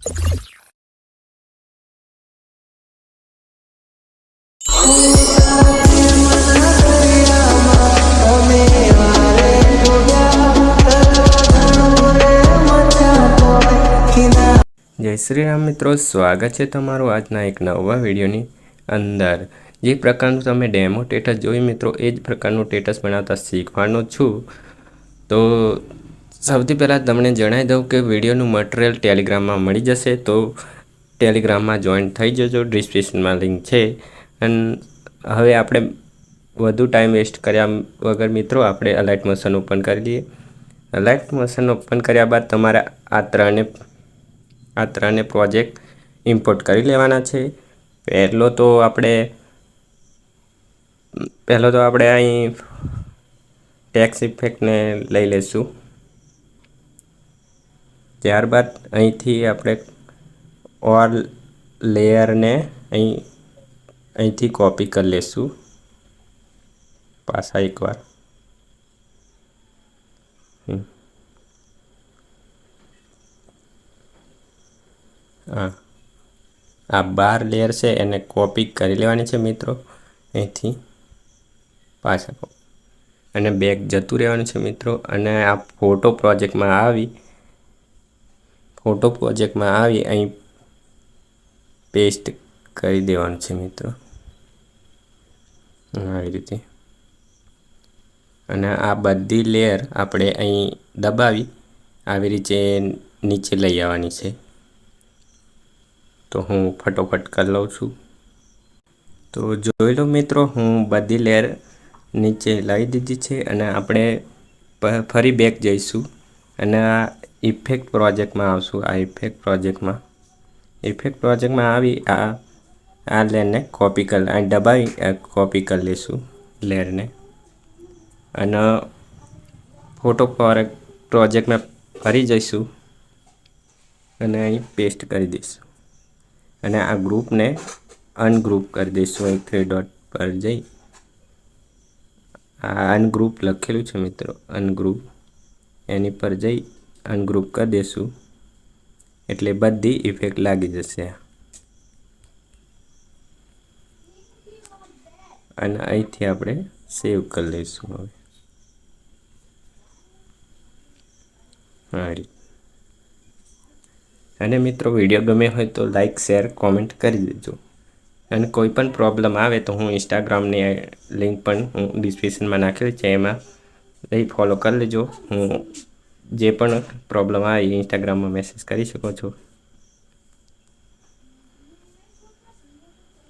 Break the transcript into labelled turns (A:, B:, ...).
A: જય શ્રી રામ મિત્રો, સ્વાગત છે તમારું આજના એક નવા વિડીયોની અંદર। જે પ્રકારનું તમે ડેમો સ્ટેટસ જોયું મિત્રો, એ જ પ્રકારનું સ્ટેટસ બનાવતા શીખવાનો છું। તો સૌથી પહેલાં તમને જણાવી દઉં કે વિડીયોનું મટીરિયલ ટેલિગ્રામમાં મળી જશે, તો ટેલિગ્રામમાં જોઈન થઈ જજો, ડિસ્ક્રિપ્શનમાં લિંક છે। અને હવે આપણે વધુ ટાઈમ વેસ્ટ કર્યા વગર મિત્રો આપણે અલાઇટ મોશન ઓપન કરી લઈએ। અલાઇટ મોશન ઓપન કર્યા બાદ તમારે આ ત્રણે પ્રોજેક્ટ ઇમ્પોર્ટ કરી લેવાના છે। પહેલો તો આપણે અહીં ટેક્સ ઇફેક્ટને લઈ લઈશું। ત્યારબાદ અહીંથી આપણે ઓર લેયરને અહીંથી કોપી કરી લઈશું પાછા એકવાર। આ 12 લેયર છે એને કોપી કરી લેવાની છે મિત્રો, અહીંથી પાછા અને બેક જતું રહેવાનું છે મિત્રો। અને આ ફોટો પ્રોજેક્ટમાં આવી અહીં પેસ્ટ કરી દેવાનું છે મિત્રો, આવી રીતે। અને આ બધી લેયર આપણે અહીં દબાવી આવી રીતે નીચે લઈ આવવાની છે। તો હું ફટોફટ કરી લઉં છું। તો જોઈ લો મિત્રો, હું બધી લેયર નીચે લાવી દીધી છે અને આપણે ફરી બેક જઈશું અને આ ઇફેક્ટ પ્રોજેક્ટમાં આવશું। આ ઇફેક્ટ પ્રોજેક્ટમાં આવી આ લેયરને કોપી કરી દબાવી કોપી કરી લઈશું લેયરને। અને ફોટો પ્રોજેક્ટમાં ફરી જઈશું અને અહીં પેસ્ટ કરી દઈશું અને આ ગ્રુપને અનગ્રુપ કરી દઈશું। અહીં 3 ડોટ પર જઈ આ અનગ્રુપ લખેલું છે મિત્રો, અનગ્રુપ, એની પર જઈ અનગ્રુપ કરી દઈશું એટલે બધી ઇફેક્ટ લાગી જશે। અને અહીંથી આપણે સેવ કરી લઈશું હવે। અને મિત્રો વિડીયો ગમે હોય તો લાઈક, શેર, કોમેન્ટ કરી દેજો। અને કોઈ પણ પ્રોબ્લેમ આવે તો હું ઇન્સ્ટાગ્રામની લિંક પણ હું ડિસ્ક્રિપ્શનમાં નાખેલી છે, એમાં જઈ ફોલો કરી લેજો। હું જે પણ પ્રોબ્લેમ આવે ઇન્સ્ટાગ્રામમાં મેસેજ કરી શકો છો।